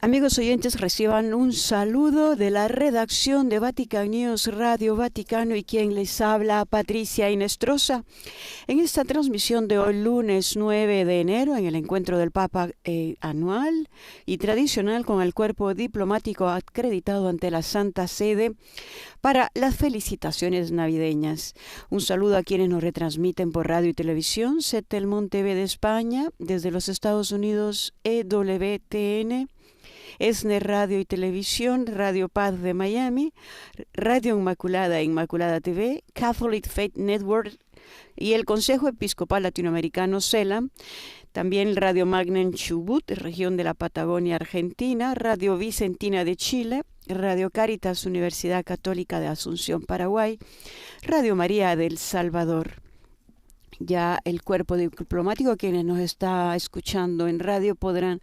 Amigos oyentes, reciban un saludo de la redacción de Vatican News Radio Vaticano y quien les habla, Patricia Inestrosa, en esta transmisión de hoy, lunes 9 de enero, en el encuentro del Papa anual y tradicional con el cuerpo diplomático acreditado ante la Santa Sede para las felicitaciones navideñas. Un saludo a quienes nos retransmiten por radio y televisión, Setelmont TV de España, desde los Estados Unidos, EWTN, ESNE Radio y Televisión, Radio Paz de Miami, Radio Inmaculada e Inmaculada TV, Catholic Faith Network y el Consejo Episcopal Latinoamericano CELAM, también Radio Magna en Chubut, región de la Patagonia Argentina, Radio Vicentina de Chile, Radio Caritas Universidad Católica de Asunción Paraguay, Radio María del Salvador. Ya el cuerpo diplomático, quienes nos está escuchando en radio podrán,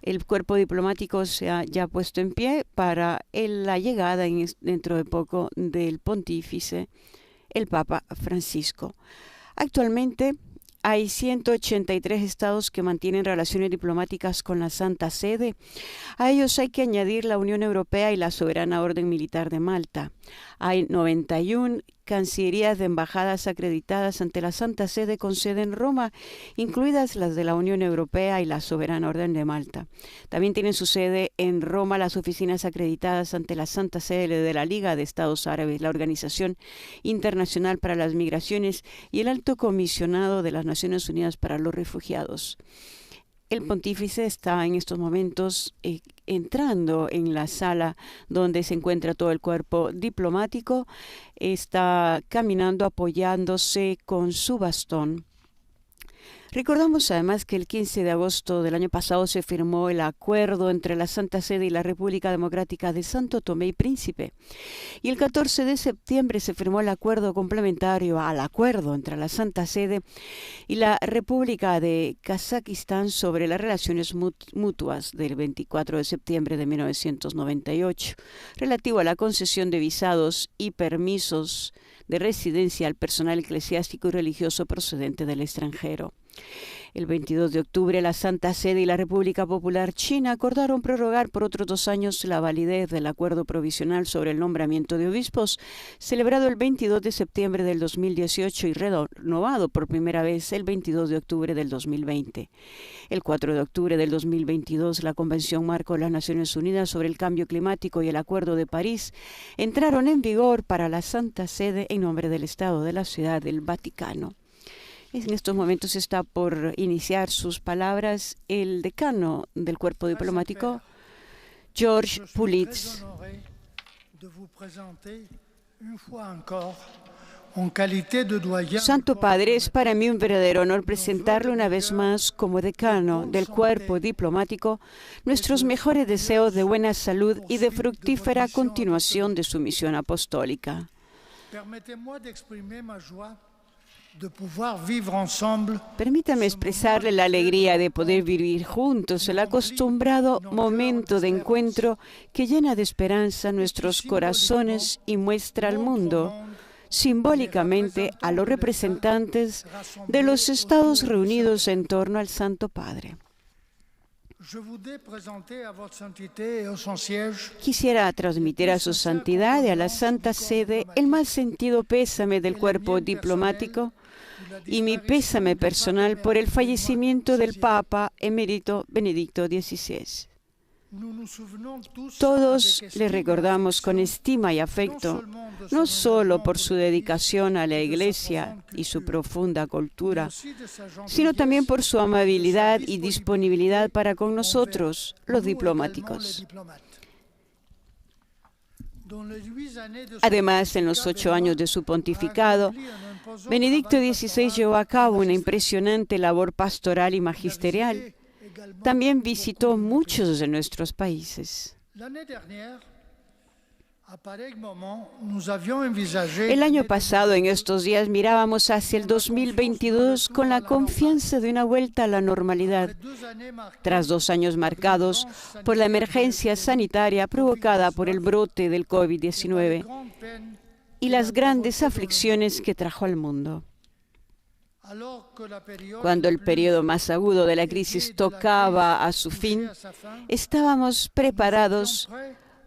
el cuerpo diplomático se ha ya puesto en pie para la llegada dentro de poco del pontífice, el Papa Francisco. Actualmente hay 183 estados que mantienen relaciones diplomáticas con la Santa Sede. A ellos hay que añadir la Unión Europea y la Soberana Orden Militar de Malta. Hay 91 cancillerías de embajadas acreditadas ante la Santa Sede con sede en Roma, incluidas las de la Unión Europea y la Soberana Orden de Malta. También tienen su sede en Roma las oficinas acreditadas ante la Santa Sede de la Liga de Estados Árabes, la Organización Internacional para las Migraciones y el Alto Comisionado de las Naciones Unidas para los Refugiados. El pontífice está en estos momentos entrando en la sala donde se encuentra todo el cuerpo diplomático. Está caminando apoyándose con su bastón. Recordamos además que el 15 de agosto del año pasado se firmó el acuerdo entre la Santa Sede y la República Democrática de Santo Tomé y Príncipe. Y el 14 de septiembre se firmó el acuerdo complementario al acuerdo entre la Santa Sede y la República de Kazajistán sobre las relaciones mutuas del 24 de septiembre de 1998, relativo a la concesión de visados y permisos de residencia al personal eclesiástico y religioso procedente del extranjero. El 22 de octubre, la Santa Sede y la República Popular China acordaron prorrogar por otros 2 años la validez del acuerdo provisional sobre el nombramiento de obispos, celebrado el 22 de septiembre del 2018 y renovado por primera vez el 22 de octubre del 2020. El 4 de octubre del 2022, la Convención Marco de las Naciones Unidas sobre el Cambio Climático y el Acuerdo de París entraron en vigor para la Santa Sede en nombre del Estado de la Ciudad del Vaticano. En estos momentos está por iniciar sus palabras el decano del cuerpo diplomático, George Pulitz. Santo Padre, es para mí un verdadero honor presentarle una vez más como decano del cuerpo diplomático nuestros mejores deseos de buena salud y de fructífera continuación de su misión apostólica. Permítame expresarle la alegría de poder vivir juntos el acostumbrado momento de encuentro que llena de esperanza nuestros corazones y muestra al mundo, simbólicamente, a los representantes de los estados reunidos en torno al Santo Padre. Quisiera transmitir a su santidad y a la Santa Sede el más sentido pésame del cuerpo diplomático y mi pésame personal por el fallecimiento del Papa emérito Benedicto XVI. Todos le recordamos con estima y afecto, no solo por su dedicación a la Iglesia y su profunda cultura, sino también por su amabilidad y disponibilidad para con nosotros, los diplomáticos. Además, en los 8 años de su pontificado, Benedicto XVI llevó a cabo una impresionante labor pastoral y magisterial. También visitó muchos de nuestros países. El año pasado, en estos días, mirábamos hacia el 2022 con la confianza de una vuelta a la normalidad, tras 2 años marcados por la emergencia sanitaria provocada por el brote del COVID-19 y las grandes aflicciones que trajo al mundo. Cuando el periodo más agudo de la crisis tocaba a su fin, estábamos preparados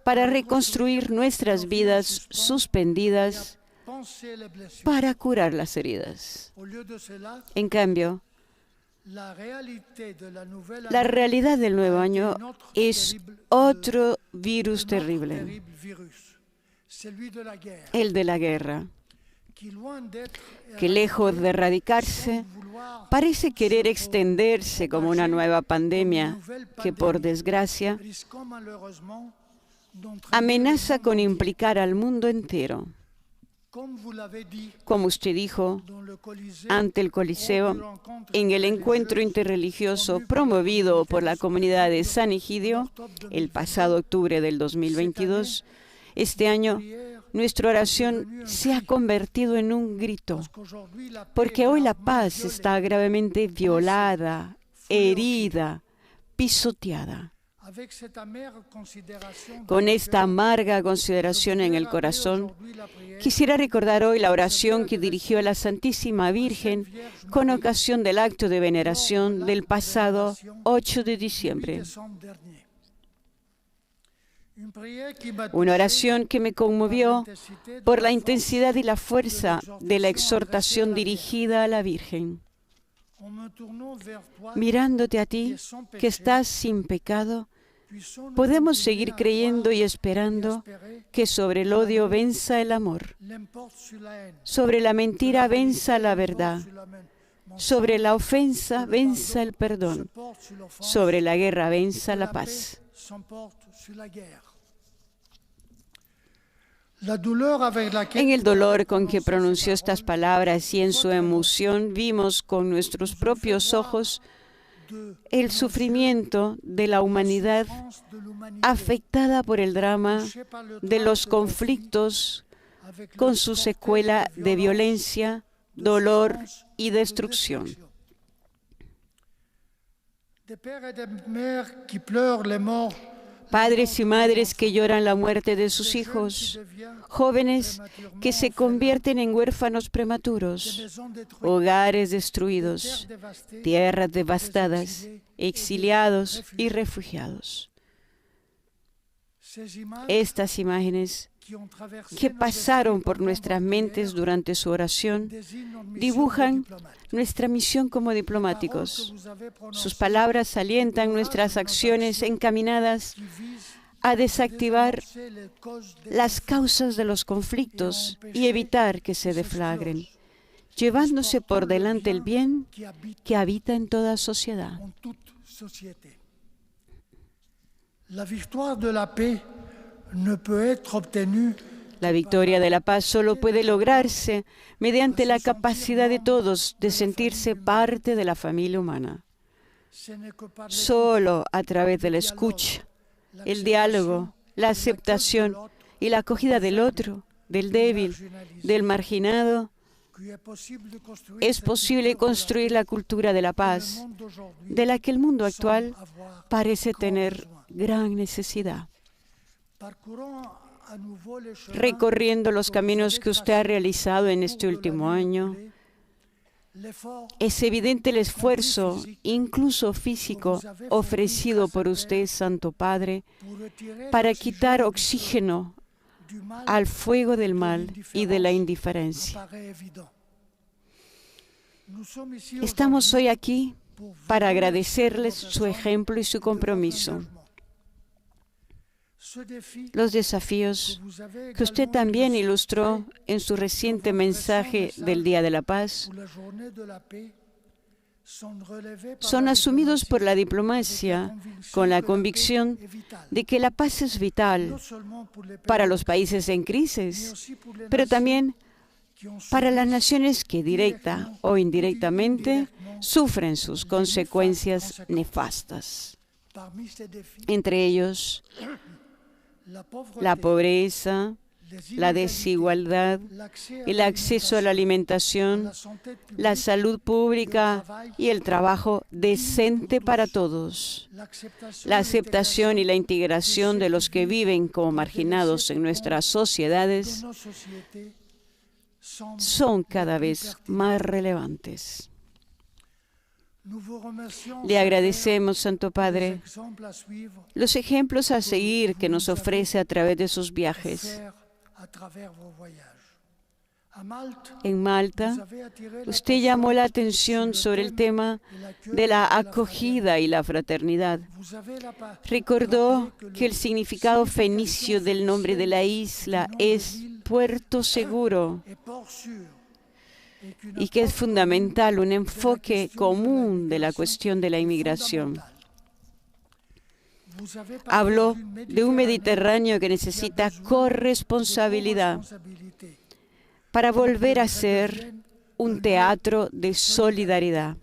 para reconstruir nuestras vidas suspendidas, para curar las heridas. En cambio, la realidad del nuevo año es otro virus terrible, el de la guerra, que lejos de erradicarse, parece querer extenderse como una nueva pandemia que, por desgracia, amenaza con implicar al mundo entero. Como usted dijo ante el Coliseo, en el encuentro interreligioso promovido por la comunidad de San Egidio el pasado octubre del 2022, este año nuestra oración se ha convertido en un grito, porque hoy la paz está gravemente violada, herida, pisoteada. Con esta amarga consideración en el corazón, quisiera recordar hoy la oración que dirigió a la Santísima Virgen con ocasión del acto de veneración del pasado 8 de diciembre. Una oración que me conmovió por la intensidad y la fuerza de la exhortación dirigida a la Virgen. Mirándote a ti, que estás sin pecado, podemos seguir creyendo y esperando que sobre el odio venza el amor, sobre la mentira venza la verdad, sobre la ofensa venza el perdón, sobre la guerra venza la paz. En el dolor con que pronunció estas palabras y en su emoción vimos con nuestros propios ojos el sufrimiento de la humanidad afectada por el drama de los conflictos con su secuela de violencia, dolor y destrucción. Padres y madres que lloran la muerte de sus hijos, jóvenes que se convierten en huérfanos prematuros, hogares destruidos, tierras devastadas, exiliados y refugiados. Estas imágenes que pasaron por nuestras mentes durante su oración dibujan nuestra misión como diplomáticos. Sus palabras alientan nuestras acciones encaminadas a desactivar las causas de los conflictos y evitar que se deflagren, llevándose por delante el bien que habita en toda sociedad. La victoire de la paix ne peut être obtenue. La victoria de la paz solo puede lograrse mediante la capacidad de todos de sentirse parte de la familia humana. Solo a través de la escucha, el diálogo, la aceptación y la acogida del otro, del débil, del marginado, es posible construir la cultura de la paz, de la que el mundo actual parece tener gran necesidad. Recorriendo los caminos que usted ha realizado en este último año, es evidente el esfuerzo, incluso físico, ofrecido por usted, Santo Padre, para quitar oxígeno al fuego del mal y de la indiferencia. Estamos hoy aquí para agradecerles su ejemplo y su compromiso. Los desafíos que usted también ilustró en su reciente mensaje del Día de la Paz son asumidos por la diplomacia con la convicción de que la paz es vital para los países en crisis, pero también para las naciones que directa o indirectamente sufren sus consecuencias nefastas. Entre ellos, la pobreza, la desigualdad, el acceso a la alimentación, la salud pública y el trabajo decente para todos. La aceptación y la integración de los que viven como marginados en nuestras sociedades son cada vez más relevantes. Le agradecemos, Santo Padre, los ejemplos a seguir que nos ofrece a través de sus viajes. En Malta, usted llamó la atención sobre el tema de la acogida y la fraternidad. Recordó que el significado fenicio del nombre de la isla es puerto seguro y que es fundamental un enfoque común de la cuestión de la inmigración. Habló de un Mediterráneo que necesita corresponsabilidad para volver a ser un teatro de solidaridad.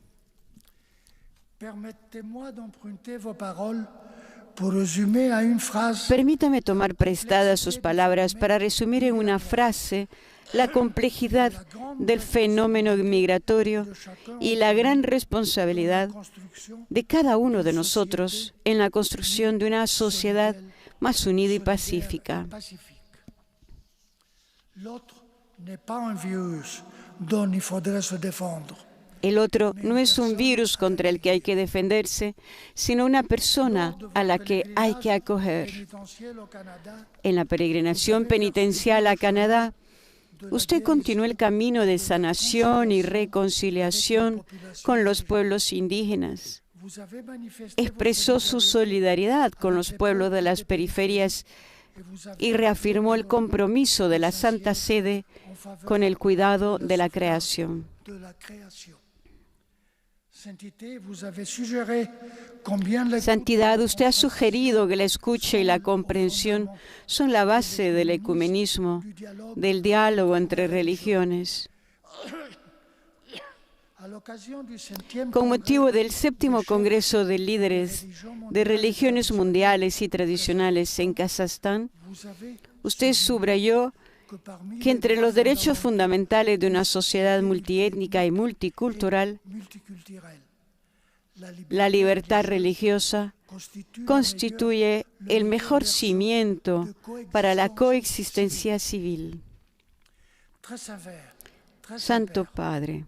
Permítame tomar prestadas sus palabras para resumir en una frase la complejidad del fenómeno migratorio y la gran responsabilidad de cada uno de nosotros en la construcción de una sociedad más unida y pacífica. El otro no es un virus contra el que hay que defenderse, sino una persona a la que hay que acoger. En la peregrinación penitencial a Canadá, usted continuó el camino de sanación y reconciliación con los pueblos indígenas. Expresó su solidaridad con los pueblos de las periferias y reafirmó el compromiso de la Santa Sede con el cuidado de la creación. Santidad, usted ha sugerido que la escucha y la comprensión son la base del ecumenismo, del diálogo entre religiones. Con motivo del 7º Congreso de Líderes de Religiones Mundiales y Tradicionales en Kazajstán, usted subrayó que entre los derechos fundamentales de una sociedad multiétnica y multicultural, la libertad religiosa constituye el mejor cimiento para la coexistencia civil. Santo Padre,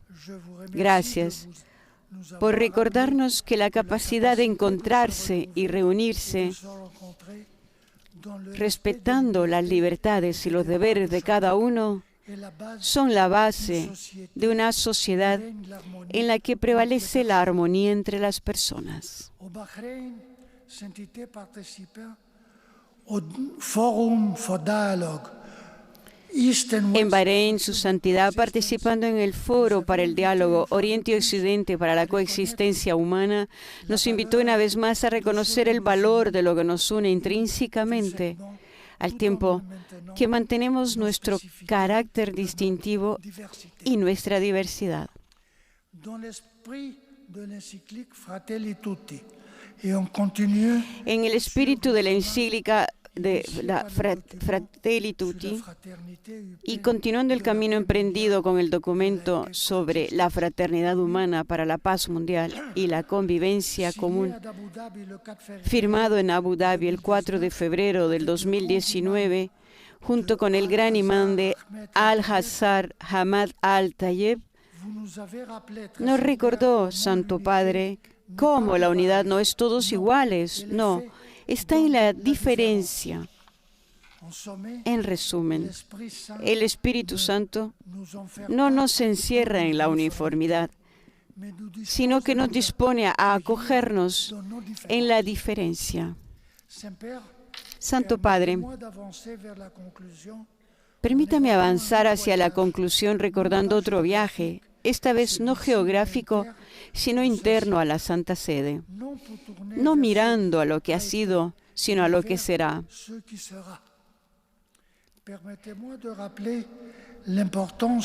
gracias por recordarnos que la capacidad de encontrarse y reunirse, respetando las libertades y los deberes de cada uno, son la base de una sociedad en la que prevalece la armonía entre las personas. En Bahrein, su santidad, participando en el Foro para el Diálogo Oriente y Occidente para la Coexistencia Humana, nos invitó una vez más a reconocer el valor de lo que nos une intrínsecamente, al tiempo que mantenemos nuestro carácter distintivo y nuestra diversidad. En el espíritu de la encíclica de la Fratelli Tutti y continuando el camino emprendido con el documento sobre la fraternidad humana para la paz mundial y la convivencia común, firmado en Abu Dhabi el 4 de febrero del 2019, junto con el gran imán de Al-Azhar, Hamad Al-Tayeb, nos recordó, Santo Padre, cómo la unidad no es todos iguales, no, está en la diferencia. En resumen, el Espíritu Santo no nos encierra en la uniformidad, sino que nos dispone a acogernos en la diferencia. Santo Padre, permítame avanzar hacia la conclusión recordando otro viaje, esta vez no geográfico, sino interno a la Santa Sede, no mirando a lo que ha sido, sino a lo que será.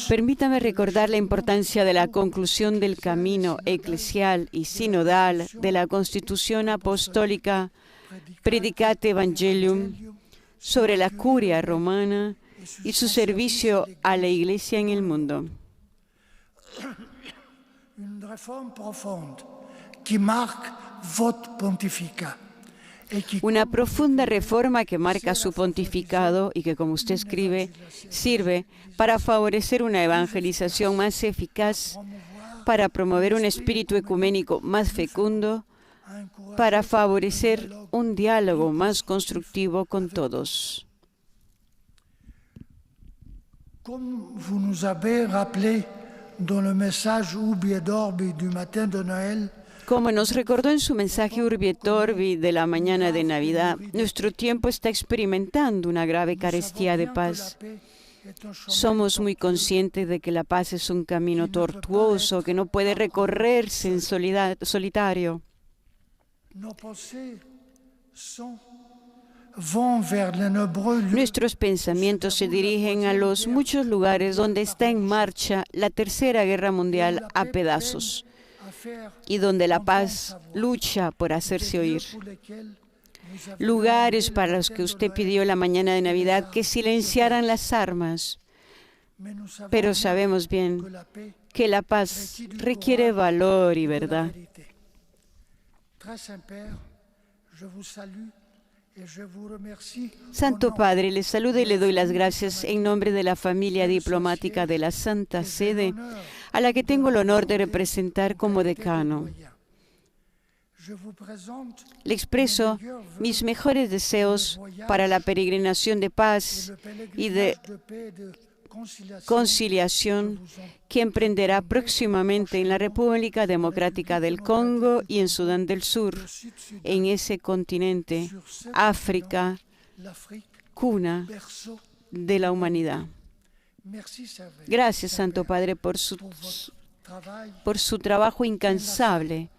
Permítame recordar la importancia de la conclusión del camino eclesial y sinodal de la Constitución Apostólica Predicate Evangelium sobre la curia romana y su servicio a la Iglesia en el mundo. Una profunda reforma que marca su pontificado y que, como usted escribe, sirve para favorecer una evangelización más eficaz, para promover un espíritu ecuménico más fecundo, para favorecer un diálogo más constructivo con todos. Comme vous nous avez rappelé dans le message Urbi et Orbi du matin de Noël, como nos recordó en su mensaje Urbi et Orbi de la mañana de Navidad, nuestro tiempo está experimentando una grave carestía de paz. Somos muy conscientes de que la paz es un camino tortuoso que no puede recorrerse en solitario. Nuestros pensamientos se dirigen a los muchos lugares donde está en marcha la Tercera Guerra Mundial a pedazos y donde la paz lucha por hacerse oír. Lugares para los que usted pidió la mañana de Navidad que silenciaran las armas. Pero sabemos bien que la paz requiere valor y verdad. Santo Padre, les saludo y le doy las gracias en nombre de la familia diplomática de la Santa Sede, a la que tengo el honor de representar como decano. Le expreso mis mejores deseos para la peregrinación de paz y de conciliación que emprenderá próximamente en la República Democrática del Congo y en Sudán del Sur, en ese continente, África, cuna de la humanidad. Gracias, Santo Padre, por su trabajo incansable,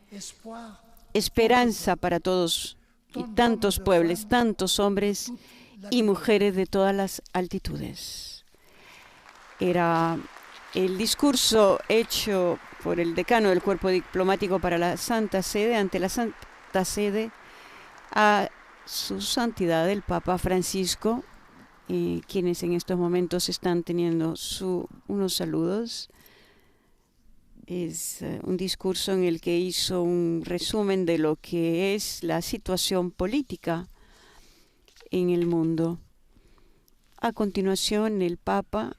esperanza para todos y tantos pueblos, tantos hombres y mujeres de todas las altitudes. Era el discurso hecho por el decano del Cuerpo Diplomático para la Santa Sede, ante la Santa Sede, a su santidad el Papa Francisco, quienes en estos momentos están teniendo unos saludos. Es un discurso en el que hizo un resumen de lo que es la situación política en el mundo. A continuación, el Papa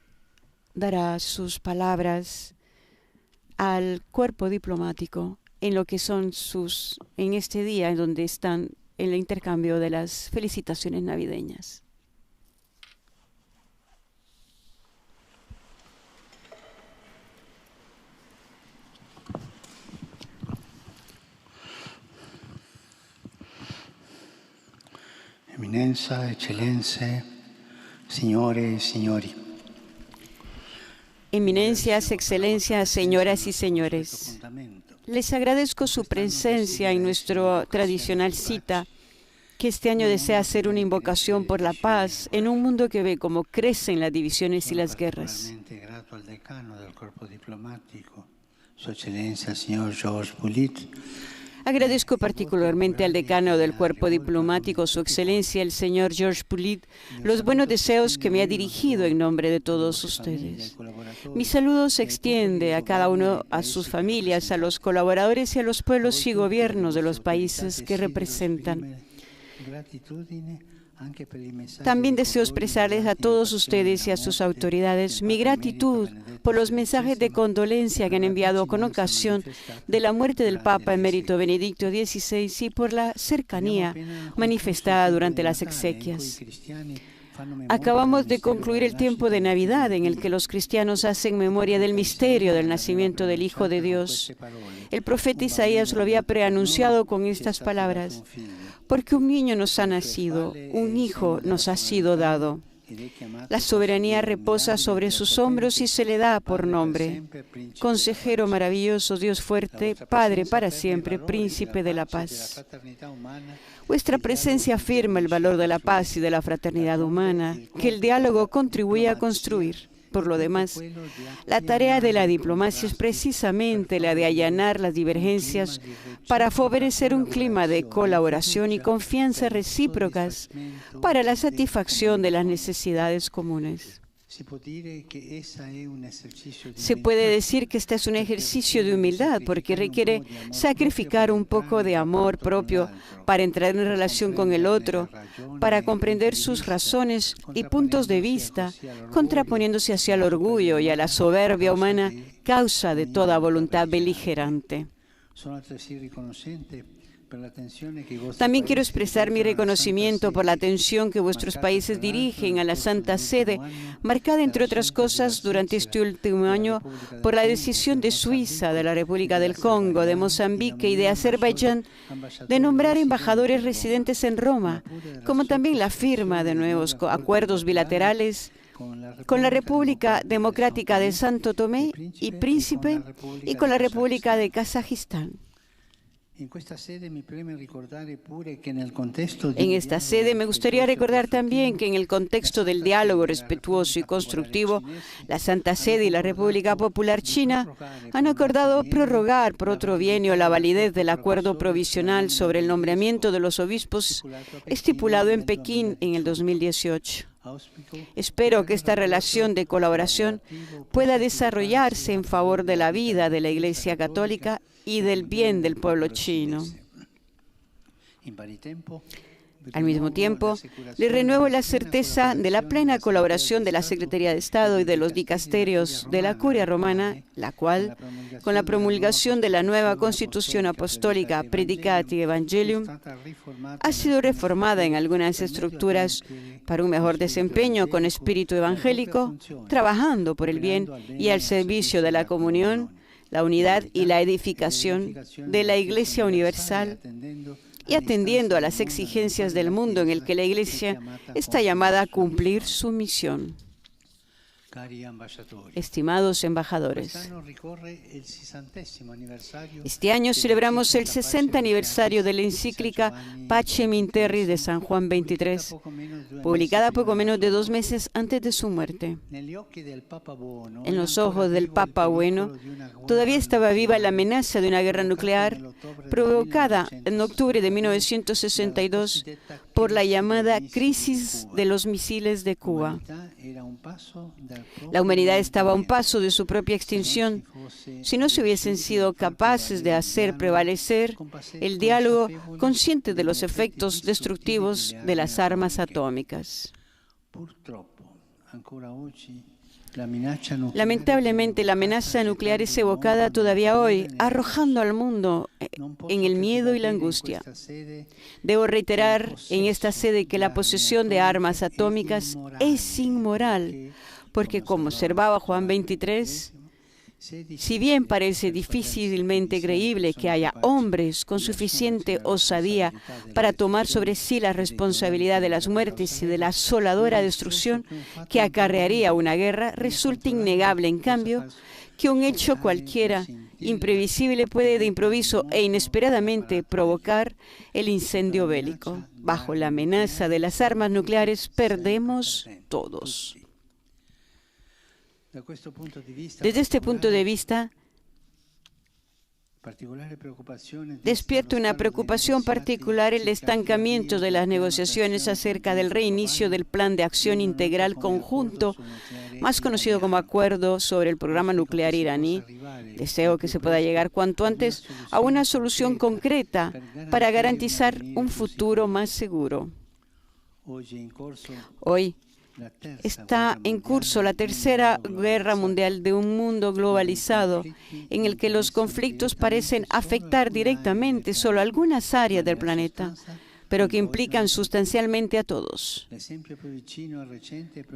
dará sus palabras al cuerpo diplomático en lo que son en este día en donde están en el intercambio de las felicitaciones navideñas. Eminenza, Eccellenze, Signore e Signori. Eminencias, excelencias, señoras y señores, les agradezco su presencia en nuestra tradicional cita, que este año desea hacer una invocación por la paz en un mundo que ve cómo crecen las divisiones y las guerras. Grato al decano del Cuerpo Diplomático, Su Eccellenza, Signor Georges Poulit. Agradezco particularmente al decano del Cuerpo Diplomático, Su Excelencia, el señor Georges Poulit, los buenos deseos que me ha dirigido en nombre de todos ustedes. Mi saludo se extiende a cada uno, a sus familias, a los colaboradores y a los pueblos y gobiernos de los países que representan. También deseo expresarles a todos ustedes y a sus autoridades mi gratitud por los mensajes de condolencia que han enviado con ocasión de la muerte del Papa emérito Benedicto XVI y por la cercanía manifestada durante las exequias. Acabamos de concluir el tiempo de Navidad en el que los cristianos hacen memoria del misterio del nacimiento del Hijo de Dios. El profeta Isaías lo había preanunciado con estas palabras: porque un niño nos ha nacido, un hijo nos ha sido dado. La soberanía reposa sobre sus hombros y se le da por nombre: Consejero maravilloso, Dios fuerte, Padre para siempre, Príncipe de la paz. Vuestra presencia afirma el valor de la paz y de la fraternidad humana, que el diálogo contribuye a construir. Por lo demás, la tarea de la diplomacia es precisamente la de allanar las divergencias para favorecer un clima de colaboración y confianza recíprocas para la satisfacción de las necesidades comunes. Se puede decir que este es un ejercicio de humildad porque requiere sacrificar un poco de amor propio para entrar en relación con el otro, para comprender sus razones y puntos de vista, contraponiéndose hacia el orgullo y a la soberbia humana, causa de toda voluntad beligerante. También quiero expresar mi reconocimiento por la atención que vuestros países dirigen a la Santa Sede, marcada, entre otras cosas, durante este último año por la decisión de Suiza, de la República del Congo, de Mozambique y de Azerbaiyán de nombrar embajadores residentes en Roma, como también la firma de nuevos acuerdos bilaterales con la República Democrática de Santo Tomé y Príncipe y con la República de Kazajistán. En esta sede me gustaría recordar también que en el contexto del diálogo respetuoso y constructivo, la Santa Sede y la República Popular China han acordado prorrogar por otro bienio la validez del acuerdo provisional sobre el nombramiento de los obispos estipulado en Pekín en el 2018. Espero que esta relación de colaboración pueda desarrollarse en favor de la vida de la Iglesia Católica y del bien del pueblo chino. Al mismo tiempo, le renuevo la certeza de la plena colaboración de la Secretaría de Estado y de los dicasterios de la Curia Romana, la cual, con la promulgación de la nueva Constitución Apostólica Predicati Evangelium, ha sido reformada en algunas estructuras para un mejor desempeño con espíritu evangélico, trabajando por el bien y al servicio de la comunión, la unidad y la edificación de la Iglesia Universal, y atendiendo a las exigencias del mundo en el que la Iglesia está llamada a cumplir su misión. Estimados embajadores, este año celebramos el 60 aniversario de la encíclica Pacem in Terris de San Juan XXIII, publicada poco menos de 2 meses antes de su muerte. En los ojos del Papa Bueno, todavía estaba viva la amenaza de una guerra nuclear provocada en octubre de 1962 por la llamada crisis de los misiles de Cuba. La humanidad estaba a un paso de su propia extinción si no se hubiesen sido capaces de hacer prevalecer el diálogo consciente de los efectos destructivos de las armas atómicas. Lamentablemente, la amenaza nuclear es evocada todavía hoy, arrojando al mundo en el miedo y la angustia. Debo reiterar en esta sede que la posesión de armas atómicas es inmoral, porque como observaba Juan 23, si bien parece difícilmente creíble que haya hombres con suficiente osadía para tomar sobre sí la responsabilidad de las muertes y de la asoladora destrucción que acarrearía una guerra, resulta innegable, en cambio, que un hecho cualquiera imprevisible puede de improviso e inesperadamente provocar el incendio bélico. Bajo la amenaza de las armas nucleares perdemos todos. Desde este punto de vista, despierta una preocupación particular el estancamiento de las negociaciones acerca del reinicio del Plan de Acción Integral Conjunto, más conocido como Acuerdo sobre el Programa Nuclear Iraní. Deseo que se pueda llegar cuanto antes a una solución concreta para garantizar un futuro más seguro. Hoy está en curso la tercera guerra mundial de un mundo globalizado en el que los conflictos parecen afectar directamente solo algunas áreas del planeta, pero que implican sustancialmente a todos.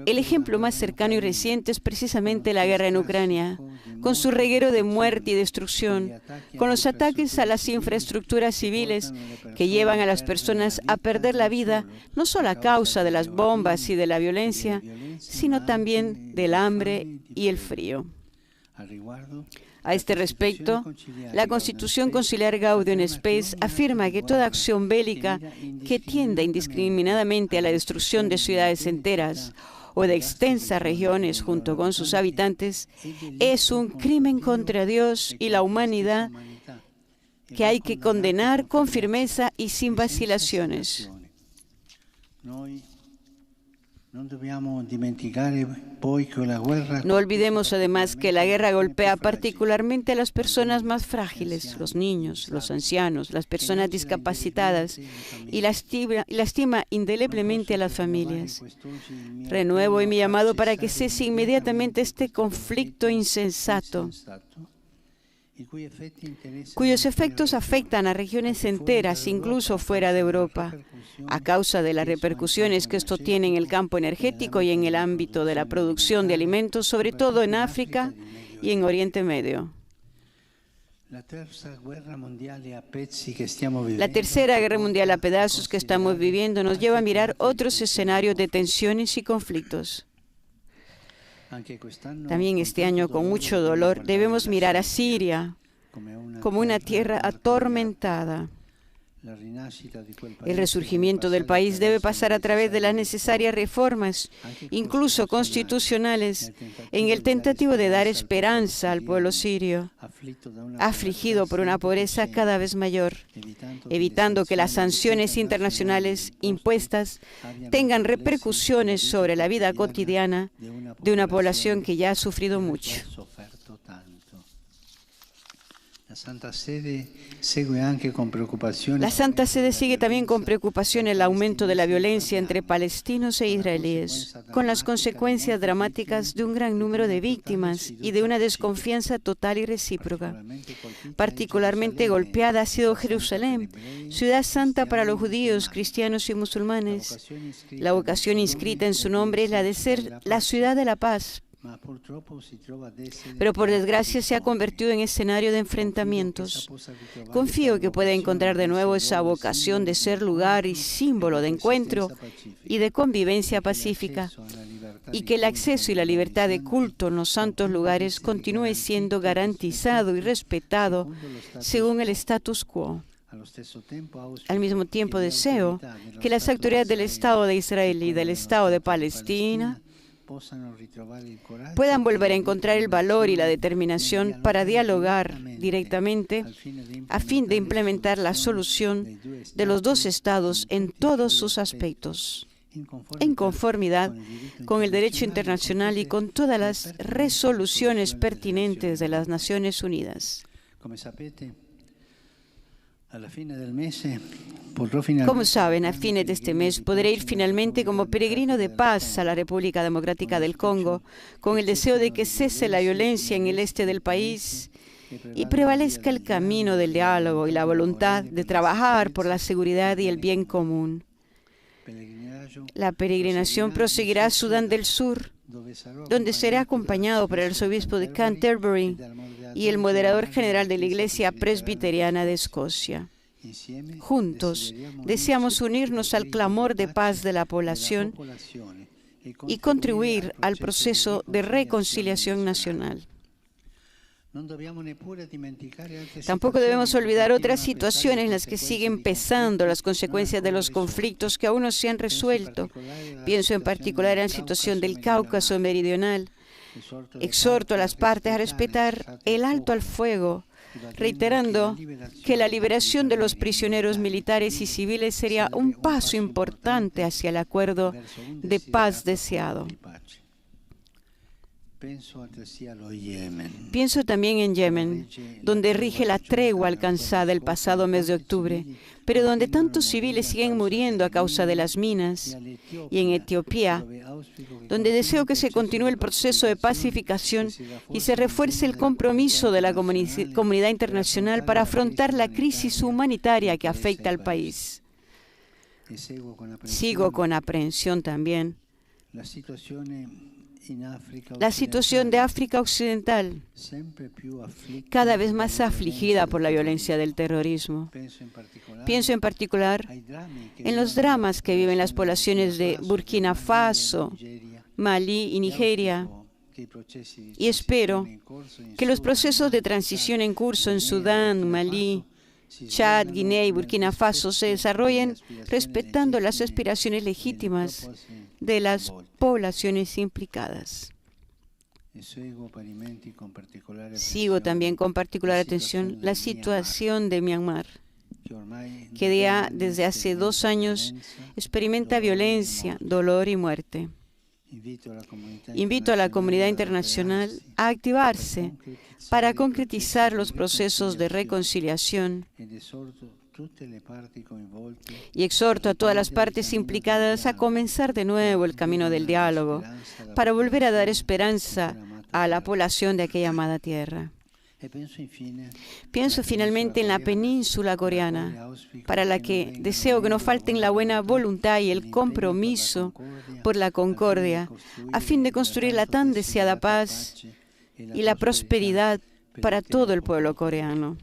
El ejemplo más cercano y reciente es precisamente la guerra en Ucrania, con su reguero de muerte y destrucción, con los ataques a las infraestructuras civiles que llevan a las personas a perder la vida, no solo a causa de las bombas y de la violencia, sino también del hambre y el frío. A este respecto, la Constitución Conciliar Gaudium Spes afirma que toda acción bélica que tienda indiscriminadamente a la destrucción de ciudades enteras o de extensas regiones junto con sus habitantes es un crimen contra Dios y la humanidad que hay que condenar con firmeza y sin vacilaciones. No olvidemos además que la guerra golpea particularmente a las personas más frágiles, los niños, los ancianos, las personas discapacitadas y lastima indeleblemente a las familias. Renuevo hoy mi llamado para que cese inmediatamente este conflicto insensato, cuyos efectos afectan a regiones enteras, incluso fuera de Europa, a causa de las repercusiones que esto tiene en el campo energético y en el ámbito de la producción de alimentos, sobre todo en África y en Oriente Medio. La Tercera Guerra Mundial a pedazos que estamos viviendo nos lleva a mirar otros escenarios de tensiones y conflictos. También este año, con mucho dolor, debemos mirar a Siria como una tierra atormentada. El resurgimiento del país debe pasar a través de las necesarias reformas, incluso constitucionales, en el tentativo de dar esperanza al pueblo sirio, afligido por una pobreza cada vez mayor, evitando que las sanciones internacionales impuestas tengan repercusiones sobre la vida cotidiana de una población que ya ha sufrido mucho. La Santa Sede sigue también con preocupación el aumento de la violencia entre palestinos e israelíes, con las consecuencias dramáticas de un gran número de víctimas y de una desconfianza total y recíproca. Particularmente golpeada ha sido Jerusalén, ciudad santa para los judíos, cristianos y musulmanes. La vocación inscrita en su nombre es la de ser la ciudad de la paz. Pero por desgracia se ha convertido en escenario de enfrentamientos. Confío que pueda encontrar de nuevo esa vocación de ser lugar y símbolo de encuentro y de convivencia pacífica, y que el acceso y la libertad de culto en los santos lugares continúe siendo garantizado y respetado según el status quo. Al mismo tiempo deseo que las autoridades del Estado de Israel y del Estado de Palestina puedan volver a encontrar el valor y la determinación para dialogar directamente a fin de implementar la solución de los dos estados en todos sus aspectos, en conformidad con el derecho internacional y con todas las resoluciones pertinentes de las Naciones Unidas. Como saben, a fines de este mes podré ir finalmente como peregrino de paz a la República Democrática del Congo, con el deseo de que cese la violencia en el este del país y prevalezca el camino del diálogo y la voluntad de trabajar por la seguridad y el bien común. La peregrinación proseguirá a Sudán del Sur, donde será acompañado por el arzobispo de Canterbury y el moderador general de la Iglesia Presbiteriana de Escocia. Juntos, deseamos unirnos al clamor de paz de la población y contribuir al proceso de reconciliación nacional. Tampoco debemos olvidar otras situaciones en las que siguen pesando las consecuencias de los conflictos que aún no se han resuelto. Pienso en particular en la situación del Cáucaso meridional. Exhorto a las partes a respetar el alto al fuego, reiterando que la liberación de los prisioneros militares y civiles sería un paso importante hacia el acuerdo de paz deseado. Pienso también en Yemen, donde rige la tregua alcanzada el pasado mes de octubre, pero donde tantos civiles siguen muriendo a causa de las minas, y en Etiopía, donde deseo que se continúe el proceso de pacificación y se refuerce el compromiso de la comunidad internacional para afrontar la crisis humanitaria que afecta al país. Sigo con aprehensión también la situación de África Occidental, cada vez más afligida por la violencia del terrorismo. Pienso en particular en los dramas que viven las poblaciones de Burkina Faso, Malí y Nigeria, y espero que los procesos de transición en curso en Sudán, Malí, Chad, Guinea y Burkina Faso se desarrollen respetando las aspiraciones legítimas de las poblaciones implicadas. Sigo también con particular atención la situación de Myanmar, que ya desde hace 2 años experimenta violencia, dolor y muerte. Invito a la comunidad internacional a activarse para concretizar los procesos de reconciliación y exhorto a todas las partes implicadas a comenzar de nuevo el camino del diálogo para volver a dar esperanza a la población de aquella amada tierra. Pienso finalmente en la península coreana, para la que deseo que no falten la buena voluntad y el compromiso por la concordia, a fin de construir la tan deseada paz y la prosperidad para todo el pueblo coreano.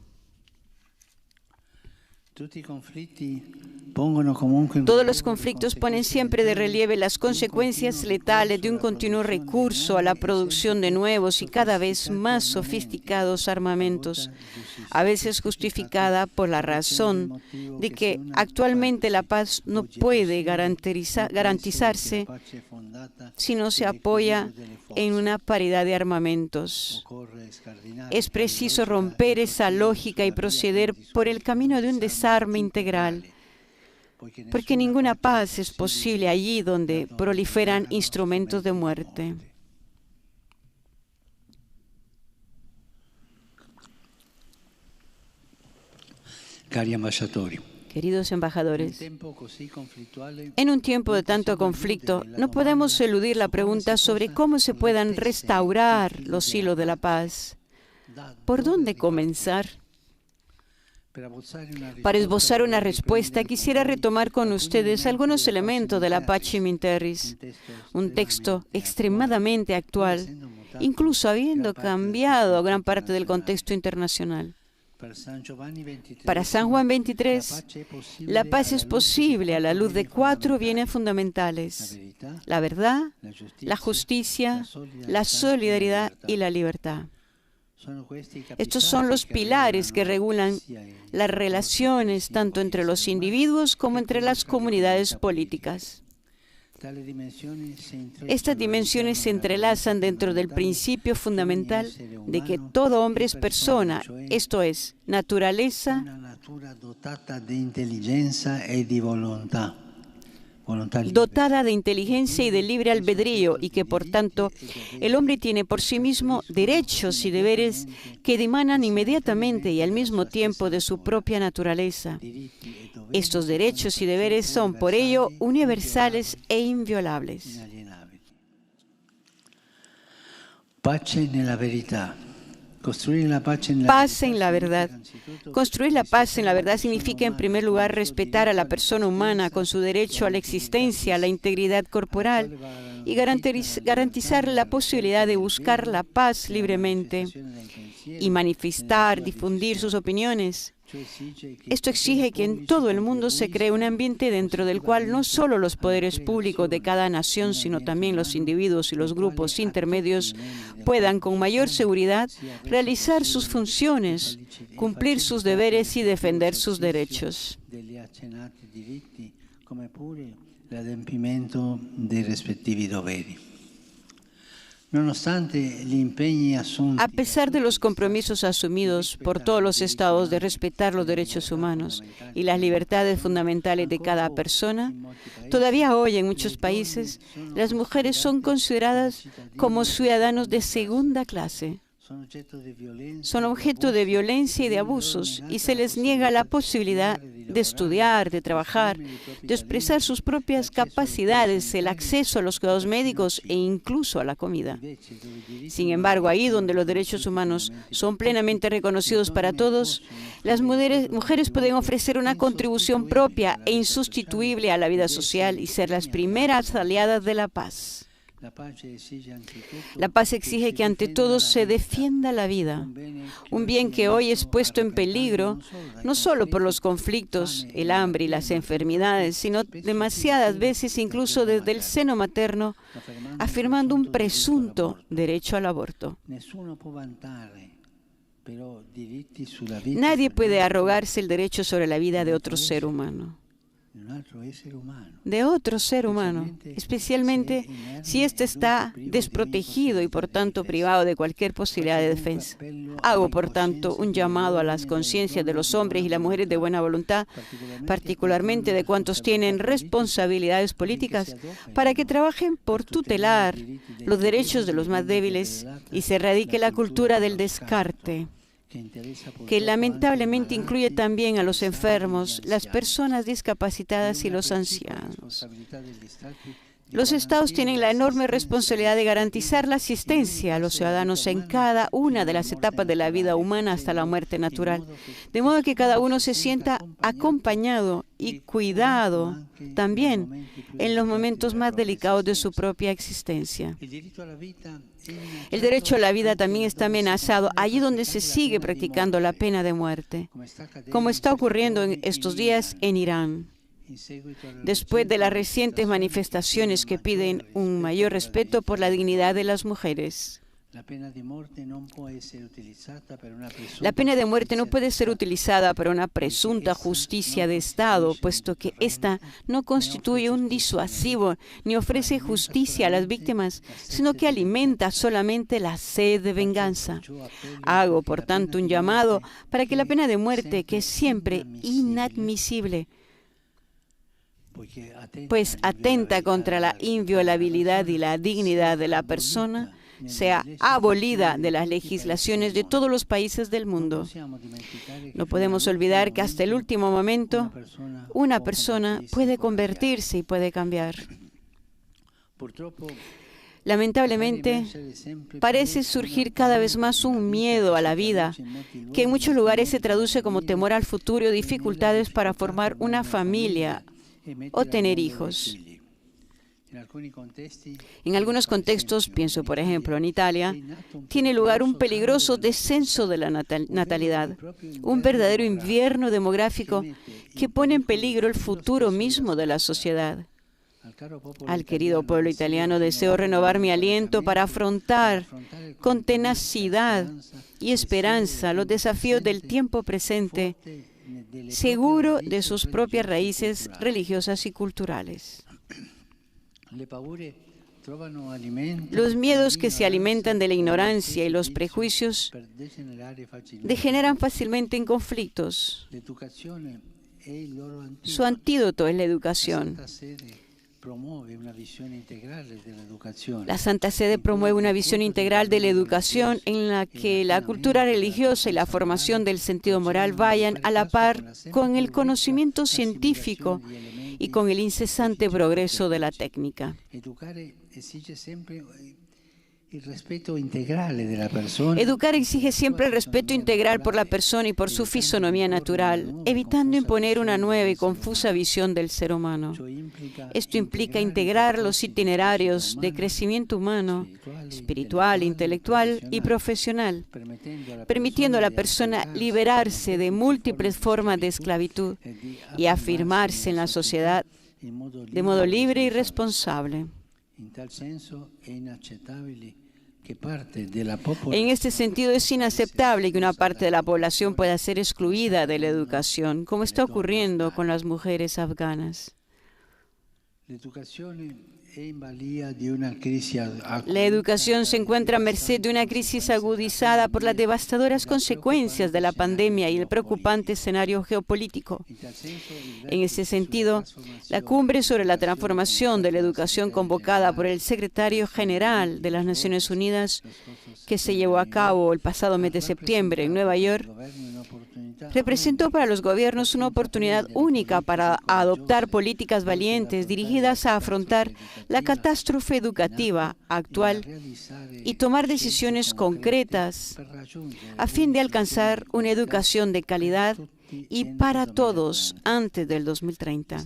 Todos los conflictos ponen siempre de relieve las consecuencias letales de un continuo recurso a la producción de nuevos y cada vez más sofisticados armamentos, a veces justificada por la razón de que actualmente la paz no puede garantizarse si no se apoya en una paridad de armamentos. Es preciso romper esa lógica y proceder por el camino de un desarme integral, porque ninguna paz es posible allí donde proliferan instrumentos de muerte. Queridos embajadores, en un tiempo de tanto conflicto, no podemos eludir la pregunta sobre cómo se puedan restaurar los hilos de la paz. ¿Por dónde comenzar? Para esbozar una respuesta, quisiera retomar con ustedes algunos elementos de la Pacem in Terris, un texto extremadamente actual, incluso habiendo cambiado gran parte del contexto internacional. Para San Juan 23, la paz es posible a la luz de 4 bienes fundamentales: la verdad, la justicia, la solidaridad y la libertad. Estos son los pilares que regulan las relaciones tanto entre los individuos como entre las comunidades políticas. Estas dimensiones se entrelazan dentro del principio fundamental de que todo hombre es persona, esto es, naturaleza dotada de inteligencia y de libre albedrío, y que por tanto el hombre tiene por sí mismo derechos y deberes que emanan inmediatamente y al mismo tiempo de su propia naturaleza. Estos derechos y deberes son por ello universales e inviolables. Paz en la verdad. Construir la paz en la verdad significa, en primer lugar, respetar a la persona humana con su derecho a la existencia, a la integridad corporal y garantizar la posibilidad de buscar la paz libremente y manifestar, difundir sus opiniones. Esto exige que en todo el mundo se cree un ambiente dentro del cual no solo los poderes públicos de cada nación, sino también los individuos y los grupos intermedios puedan con mayor seguridad realizar sus funciones, cumplir sus deberes y defender sus derechos. A pesar de los compromisos asumidos por todos los estados de respetar los derechos humanos y las libertades fundamentales de cada persona, todavía hoy en muchos países las mujeres son consideradas como ciudadanos de segunda clase. Son objeto de violencia y de abusos, y se les niega la posibilidad de estudiar, de trabajar, de expresar sus propias capacidades, el acceso a los cuidados médicos e incluso a la comida. Sin embargo, ahí donde los derechos humanos son plenamente reconocidos para todos, las mujeres pueden ofrecer una contribución propia e insustituible a la vida social y ser las primeras aliadas de la paz. La paz exige que ante todo se defienda la vida, un bien que hoy es puesto en peligro no solo por los conflictos, el hambre y las enfermedades, sino demasiadas veces incluso desde el seno materno, afirmando un presunto derecho al aborto. Nadie puede arrogarse el derecho sobre la vida de otro ser humano. de otro ser humano, especialmente si éste está desprotegido y por tanto privado de cualquier posibilidad de defensa. Hago, por tanto, un llamado a las conciencias de los hombres y las mujeres de buena voluntad, particularmente de cuantos tienen responsabilidades políticas, para que trabajen por tutelar los derechos de los más débiles y se erradique la cultura del descarte, que lamentablemente incluye también a los enfermos, las personas discapacitadas y los ancianos. Los Estados tienen la enorme responsabilidad de garantizar la asistencia a los ciudadanos en cada una de las etapas de la vida humana hasta la muerte natural, de modo que cada uno se sienta acompañado y cuidado también en los momentos más delicados de su propia existencia. El derecho a la vida también está amenazado allí donde se sigue practicando la pena de muerte, como está ocurriendo en estos días en Irán. Después de las recientes manifestaciones que piden un mayor respeto por la dignidad de las mujeres. La pena de muerte no puede ser utilizada para una presunta justicia de Estado, puesto que ésta no constituye un disuasivo ni ofrece justicia a las víctimas, sino que alimenta solamente la sed de venganza. Hago, por tanto, un llamado para que la pena de muerte, que es siempre inadmisible, pues atenta contra la inviolabilidad y la dignidad de la persona, sea abolida de las legislaciones de todos los países del mundo. No podemos olvidar que hasta el último momento una persona puede convertirse y puede cambiar. Lamentablemente, parece surgir cada vez más un miedo a la vida, que en muchos lugares se traduce como temor al futuro y dificultades para formar una familia o tener hijos. En algunos contextos, pienso por ejemplo en Italia, tiene lugar un peligroso descenso de la natalidad, un verdadero invierno demográfico que pone en peligro el futuro mismo de la sociedad. Al querido pueblo italiano deseo renovar mi aliento para afrontar con tenacidad y esperanza los desafíos del tiempo presente, seguro de sus propias raíces religiosas y culturales. Los miedos que se alimentan de la ignorancia y los prejuicios degeneran fácilmente en conflictos. Su antídoto es la educación. La Santa Sede promueve una visión integral de la educación en la que la cultura religiosa y la formación del sentido moral vayan a la par con el conocimiento científico y con el incesante progreso de la técnica. Educar exige siempre el respeto integral por la persona y por su fisonomía natural, evitando imponer una nueva y confusa visión del ser humano. Esto implica integrar los itinerarios de crecimiento humano, espiritual, intelectual y profesional, permitiendo a la persona liberarse de múltiples formas de esclavitud y afirmarse en la sociedad de modo libre y responsable. En este sentido, es inaceptable que una parte de la población pueda ser excluida de la educación, como está ocurriendo con las mujeres afganas. La educación se encuentra a merced de una crisis agudizada por las devastadoras consecuencias de la pandemia y el preocupante escenario geopolítico. En ese sentido, la cumbre sobre la transformación de la educación convocada por el secretario general de las Naciones Unidas, que se llevó a cabo el pasado mes de septiembre en Nueva York, representó para los gobiernos una oportunidad única para adoptar políticas valientes dirigidas a afrontar la catástrofe educativa actual y tomar decisiones concretas a fin de alcanzar una educación de calidad y para todos antes del 2030.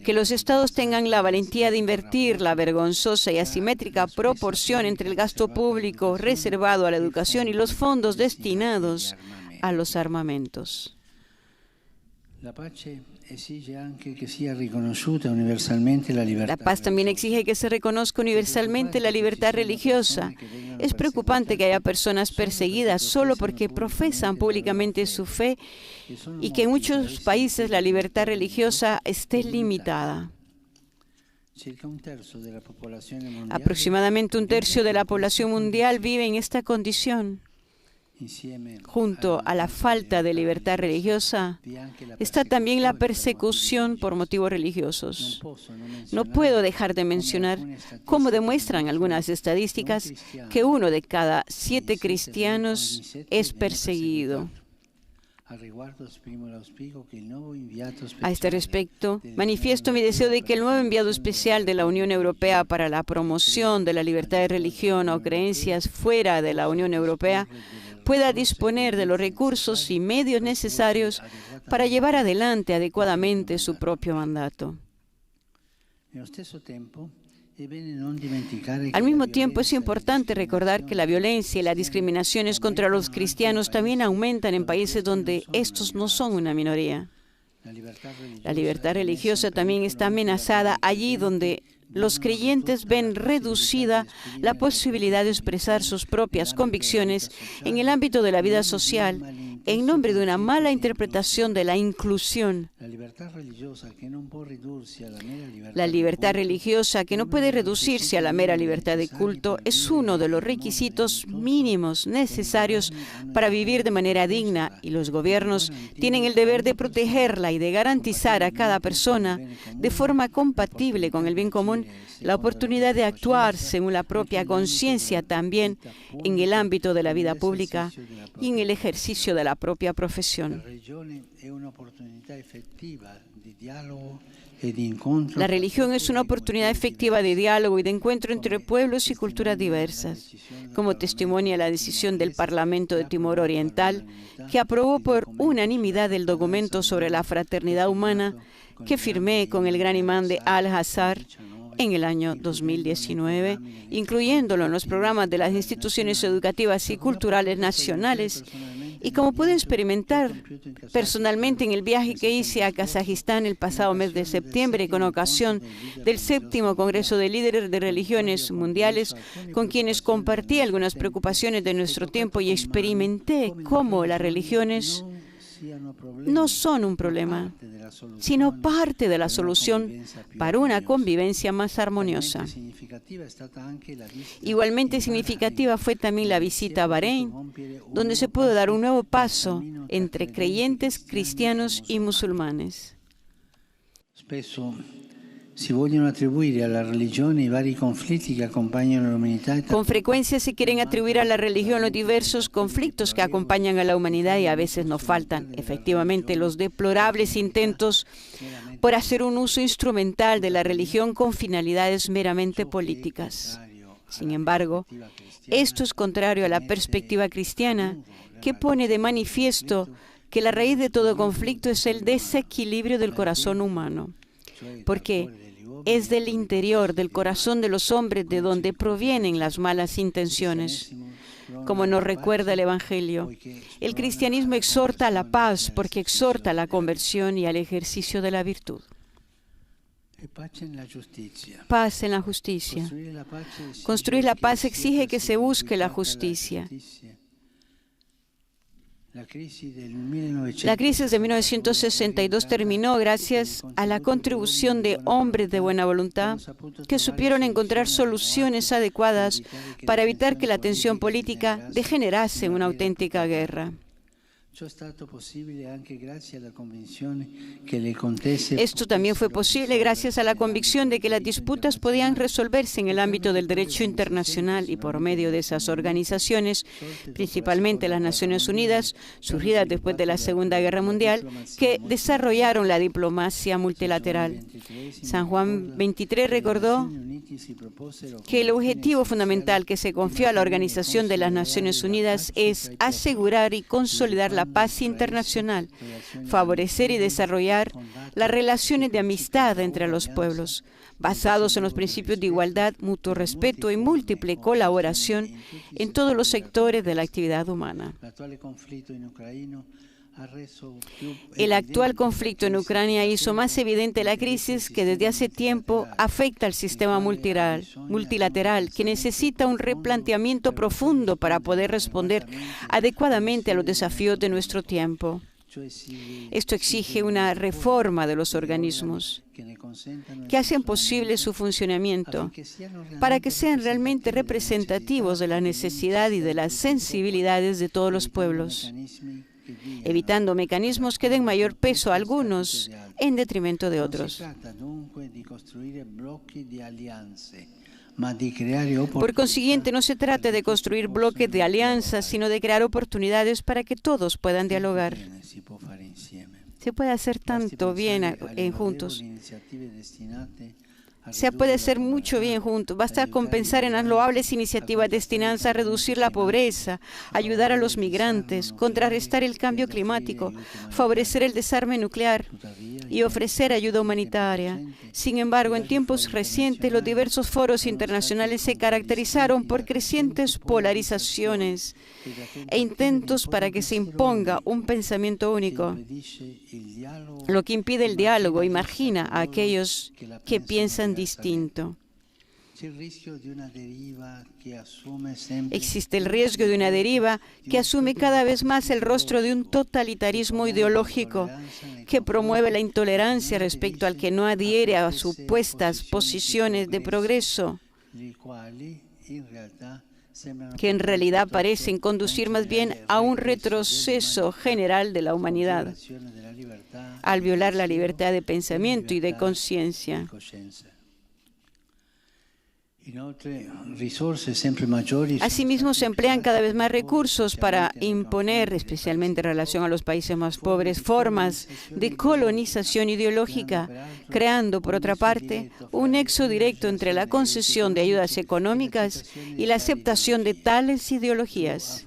Que los estados tengan la valentía de invertir la vergonzosa y asimétrica proporción entre el gasto público reservado a la educación y los fondos destinados a los armamentos. La paz también exige que se reconozca universalmente la libertad religiosa. Es preocupante que haya personas perseguidas solo porque profesan públicamente su fe y que en muchos países la libertad religiosa esté limitada. Aproximadamente un tercio de la población mundial vive en esta condición. Junto a la falta de libertad religiosa está también la persecución por motivos religiosos. No puedo dejar de mencionar, como demuestran algunas estadísticas, que 1 de cada 7 cristianos es perseguido. A este respecto, manifiesto mi deseo de que el nuevo enviado especial de la Unión Europea para la promoción de la libertad de religión o creencias fuera de la Unión Europea pueda disponer de los recursos y medios necesarios para llevar adelante adecuadamente su propio mandato. Al mismo tiempo, es importante recordar que la violencia y las discriminaciones contra los cristianos también aumentan en países donde estos no son una minoría. La libertad religiosa también está amenazada allí donde los creyentes ven reducida la posibilidad de expresar sus propias convicciones en el ámbito de la vida social en nombre de una mala interpretación de la inclusión. La libertad religiosa, que no puede reducirse a la mera libertad de culto, es uno de los requisitos mínimos necesarios para vivir de manera digna, y los gobiernos tienen el deber de protegerla y de garantizar a cada persona, de forma compatible con el bien común, la oportunidad de actuar según la propia conciencia también en el ámbito de la vida pública y en el ejercicio de la propia profesión. La religión es una oportunidad efectiva de diálogo y de encuentro entre pueblos y culturas diversas, como testimonia la decisión del Parlamento de Timor Oriental, que aprobó por unanimidad el documento sobre la fraternidad humana que firmé con el gran imán de Al-Azhar en el año 2019, incluyéndolo en los programas de las instituciones educativas y culturales nacionales. Y como pude experimentar personalmente en el viaje que hice a Kazajistán el pasado mes de septiembre con ocasión del 7º Congreso de Líderes de Religiones Mundiales, con quienes compartí algunas preocupaciones de nuestro tiempo y experimenté cómo las religiones no son un problema, sino parte de la solución para una convivencia más armoniosa. Igualmente significativa fue también la visita a Bahrein, donde se pudo dar un nuevo paso entre creyentes, cristianos y musulmanes. Con frecuencia se quieren atribuir a la religión los diversos conflictos que acompañan a la humanidad y a veces no faltan, efectivamente, los deplorables intentos por hacer un uso instrumental de la religión con finalidades meramente políticas. Sin embargo, esto es contrario a la perspectiva cristiana, que pone de manifiesto que la raíz de todo conflicto es el desequilibrio del corazón humano, porque es del interior, del corazón de los hombres, de donde provienen las malas intenciones. Como nos recuerda el Evangelio, el cristianismo exhorta a la paz porque exhorta a la conversión y al ejercicio de la virtud. Paz en la justicia. Construir la paz exige que se busque la justicia. La crisis de 1962 terminó gracias a la contribución de hombres de buena voluntad que supieron encontrar soluciones adecuadas para evitar que la tensión política degenerase en una auténtica guerra. Esto también fue posible gracias a la convicción de que las disputas podían resolverse en el ámbito del derecho internacional y por medio de esas organizaciones, principalmente las Naciones Unidas, surgidas después de la Segunda Guerra Mundial, que desarrollaron la diplomacia multilateral. San Juan 23 recordó que el objetivo fundamental que se confió a la Organización de las Naciones Unidas es asegurar y consolidar la paz internacional, favorecer y desarrollar las relaciones de amistad entre los pueblos, basados en los principios de igualdad, mutuo respeto y múltiple colaboración en todos los sectores de la actividad humana. El actual conflicto en Ucrania hizo más evidente la crisis que desde hace tiempo afecta al sistema multilateral, que necesita un replanteamiento profundo para poder responder adecuadamente a los desafíos de nuestro tiempo. Esto exige una reforma de los organismos que hacen posible su funcionamiento para que sean realmente representativos de la necesidad y de las sensibilidades de todos los pueblos, evitando mecanismos que den mayor peso a algunos en detrimento de otros. Por consiguiente, no se trata de construir bloques de alianzas, sino de crear oportunidades para que todos puedan dialogar. Se puede hacer tanto bien juntos. Se puede hacer mucho bien juntos. Basta con pensar en las loables iniciativas destinadas a reducir la pobreza, ayudar a los migrantes, contrarrestar el cambio climático, favorecer el desarme nuclear y ofrecer ayuda humanitaria. Sin embargo, en tiempos recientes, los diversos foros internacionales se caracterizaron por crecientes polarizaciones e intentos para que se imponga un pensamiento único, lo que impide el diálogo y margina a aquellos que piensan distinto. Existe el riesgo de una deriva que asume cada vez más el rostro de un totalitarismo ideológico que promueve la intolerancia respecto al que no adhiere a supuestas posiciones de progreso, que en realidad parecen conducir más bien a un retroceso general de la humanidad, al violar la libertad de pensamiento y de conciencia. Asimismo, se emplean cada vez más recursos para imponer, especialmente en relación a los países más pobres, formas de colonización ideológica, creando, por otra parte, un nexo directo entre la concesión de ayudas económicas y la aceptación de tales ideologías.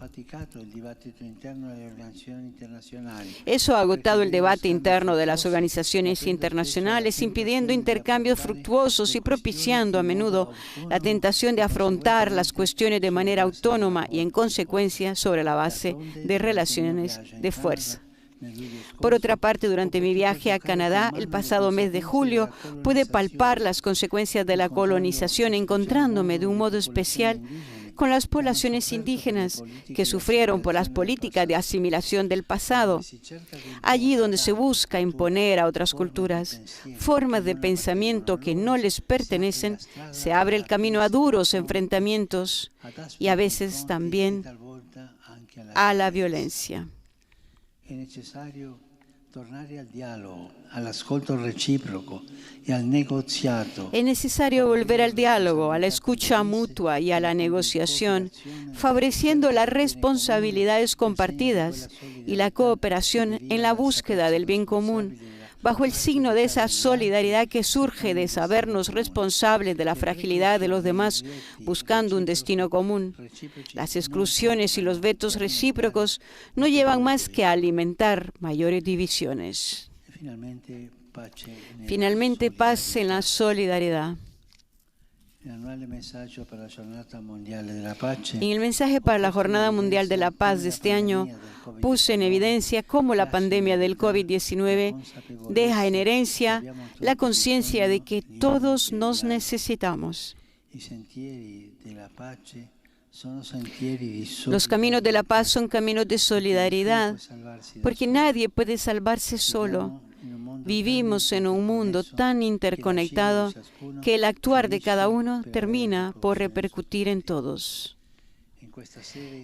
Eso ha agotado el debate interno de las organizaciones internacionales, impidiendo intercambios fructuosos y propiciando a menudo la tentación de afrontar las cuestiones de manera autónoma y, en consecuencia, sobre la base de relaciones de fuerza. Por otra parte, durante mi viaje a Canadá el pasado mes de julio, pude palpar las consecuencias de la colonización, encontrándome de un modo especial con las poblaciones indígenas que sufrieron por las políticas de asimilación del pasado. Allí donde se busca imponer a otras culturas formas de pensamiento que no les pertenecen, se abre el camino a duros enfrentamientos y a veces también a la violencia. Es necesario volver al diálogo, a la escucha mutua y a la negociación, favoreciendo las responsabilidades compartidas y la cooperación en la búsqueda del bien común, bajo el signo de esa solidaridad que surge de sabernos responsables de la fragilidad de los demás, buscando un destino común. Las exclusiones y los vetos recíprocos no llevan más que a alimentar mayores divisiones. Finalmente, paz en la solidaridad. En el mensaje para la Jornada Mundial de la Paz de este año, puse en evidencia cómo la pandemia del COVID-19 deja en herencia la conciencia de que todos nos necesitamos. Los caminos de la paz son caminos de solidaridad, porque nadie puede salvarse solo. Vivimos en un mundo tan interconectado que el actuar de cada uno termina por repercutir en todos.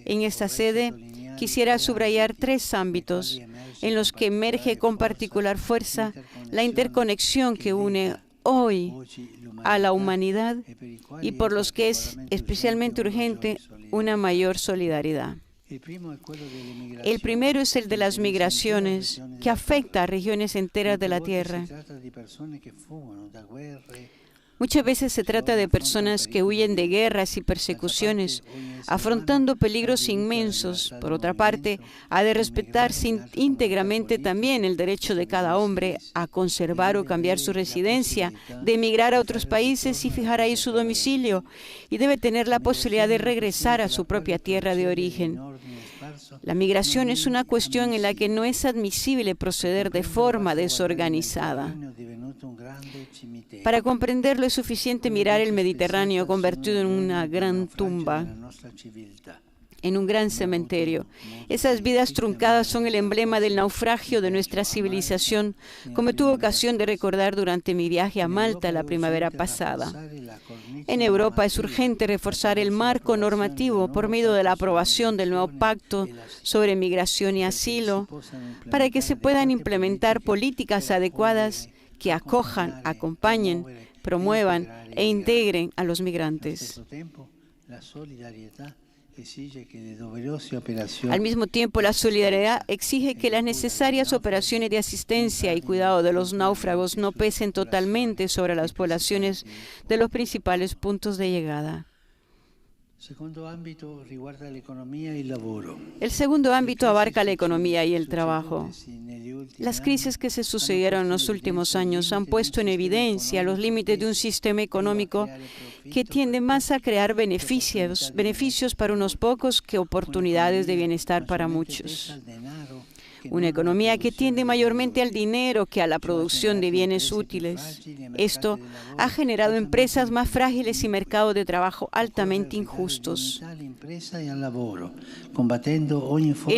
En esta sede quisiera subrayar 3 ámbitos en los que emerge con particular fuerza la interconexión que une hoy a la humanidad y por los que es especialmente urgente una mayor solidaridad. El primero es el de las migraciones, que afecta a regiones enteras de la Tierra. Muchas veces se trata de personas que huyen de guerras y persecuciones, afrontando peligros inmensos. Por otra parte, ha de respetarse íntegramente también el derecho de cada hombre a conservar o cambiar su residencia, de emigrar a otros países y fijar ahí su domicilio, y debe tener la posibilidad de regresar a su propia tierra de origen. La migración es una cuestión en la que no es admisible proceder de forma desorganizada. Para comprenderlo es suficiente mirar el Mediterráneo convertido en una gran tumba, en un gran cementerio. Esas vidas truncadas son el emblema del naufragio de nuestra civilización, como tuve ocasión de recordar durante mi viaje a Malta la primavera pasada. En Europa es urgente reforzar el marco normativo por medio de la aprobación del nuevo pacto sobre migración y asilo, para que se puedan implementar políticas adecuadas que acojan, acompañen, promuevan e integren a los migrantes. Al mismo tiempo, la solidaridad exige que las necesarias operaciones de asistencia y cuidado de los náufragos no pesen totalmente sobre las poblaciones de los principales puntos de llegada. El segundo ámbito abarca la economía y el trabajo. Las crisis que se sucedieron en los últimos años han puesto en evidencia los límites de un sistema económico que tiende más a crear beneficios para unos pocos que oportunidades de bienestar para muchos. Una economía que tiende mayormente al dinero que a la producción de bienes útiles. Esto ha generado empresas más frágiles y mercados de trabajo altamente injustos. Es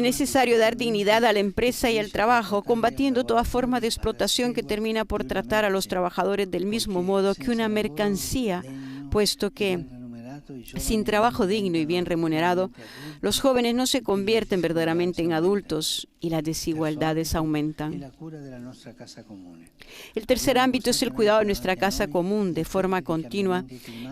necesario dar dignidad a la empresa y al trabajo, combatiendo toda forma de explotación que termina por tratar a los trabajadores del mismo modo que una mercancía, puesto que sin trabajo digno y bien remunerado, los jóvenes no se convierten verdaderamente en adultos y las desigualdades aumentan. El tercer ámbito es el cuidado de nuestra casa común. De forma continua,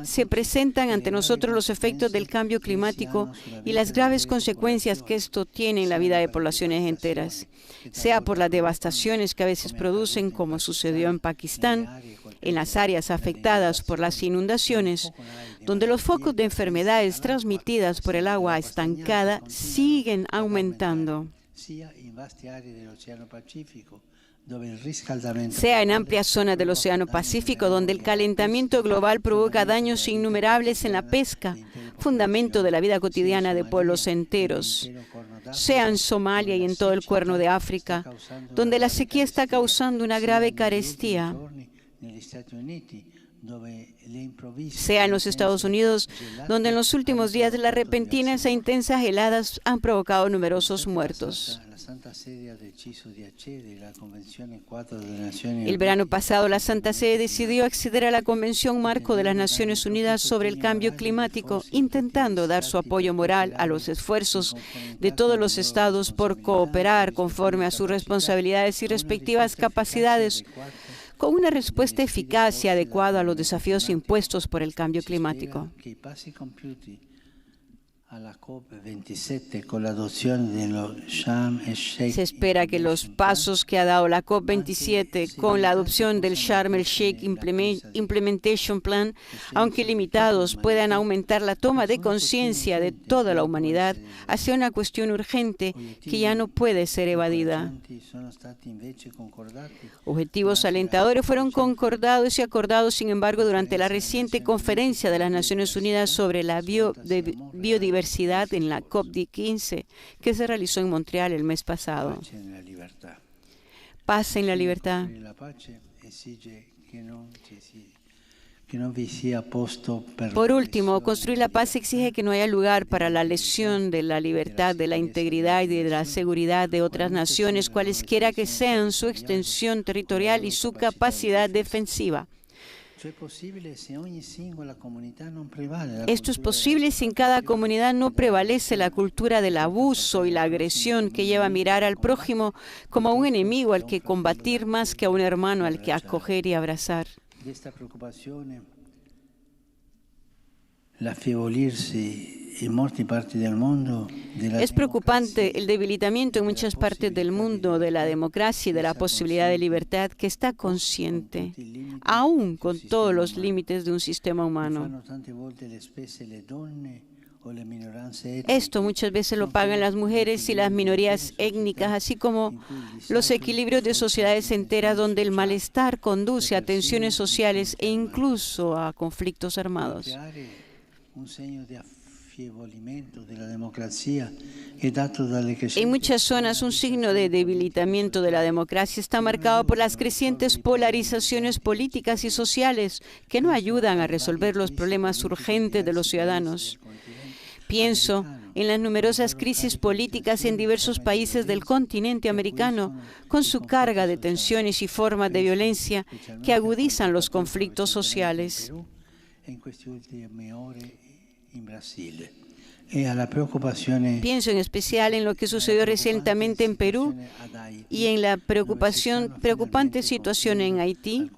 se presentan ante nosotros los efectos del cambio climático y las graves consecuencias que esto tiene en la vida de poblaciones enteras, sea por las devastaciones que a veces producen, como sucedió en Pakistán, en las áreas afectadas por las inundaciones, donde los focos de enfermedades transmitidas por el agua estancada siguen aumentando, sea en amplias zonas del Océano Pacífico, donde el calentamiento global provoca daños innumerables en la pesca, fundamento de la vida cotidiana de pueblos enteros, sea en Somalia y en todo el Cuerno de África, donde la sequía está causando una grave carestía, sea en los Estados Unidos, donde en los últimos días las repentinas e intensas heladas han provocado numerosos muertos. El verano pasado, la Santa Sede decidió acceder a la Convención Marco de las Naciones Unidas sobre el Cambio Climático, intentando dar su apoyo moral a los esfuerzos de todos los estados por cooperar conforme a sus responsabilidades y respectivas capacidades, con una respuesta eficaz y adecuada a los desafíos impuestos por el cambio climático. Se espera que los pasos que ha dado la COP27 con la adopción del Sharm el-Sheikh Implementation Plan, aunque limitados, puedan aumentar la toma de conciencia de toda la humanidad hacia una cuestión urgente que ya no puede ser evadida. Objetivos alentadores fueron concordados y acordados, sin embargo, durante la reciente conferencia de las Naciones Unidas sobre la biodiversidad en la COP15, que se realizó en Montreal el mes pasado. Paz en la libertad. Por último, construir la paz exige que no haya lugar para la lesión de la libertad, de la integridad y de la seguridad de otras naciones, cualesquiera que sean su extensión territorial y su capacidad defensiva. Esto es posible si en cada comunidad no prevalece la cultura del abuso y la agresión que lleva a mirar al prójimo como a un enemigo al que combatir más que a un hermano al que acoger y abrazar. Es preocupante el debilitamiento en muchas partes del mundo de la democracia y de la posibilidad de libertad que está consciente, aún con todos los límites de un sistema humano. Esto muchas veces lo pagan las mujeres y las minorías étnicas, así como los equilibrios de sociedades enteras donde el malestar conduce a tensiones sociales e incluso a conflictos armados. En muchas zonas, un signo de debilitamiento de la democracia está marcado por las crecientes polarizaciones políticas y sociales que no ayudan a resolver los problemas urgentes de los ciudadanos. Pienso en las numerosas crisis políticas en diversos países del continente americano, con su carga de tensiones y formas de violencia que agudizan los conflictos sociales. Pienso en especial en lo que sucedió recientemente en Perú y en la preocupante situación en Haití,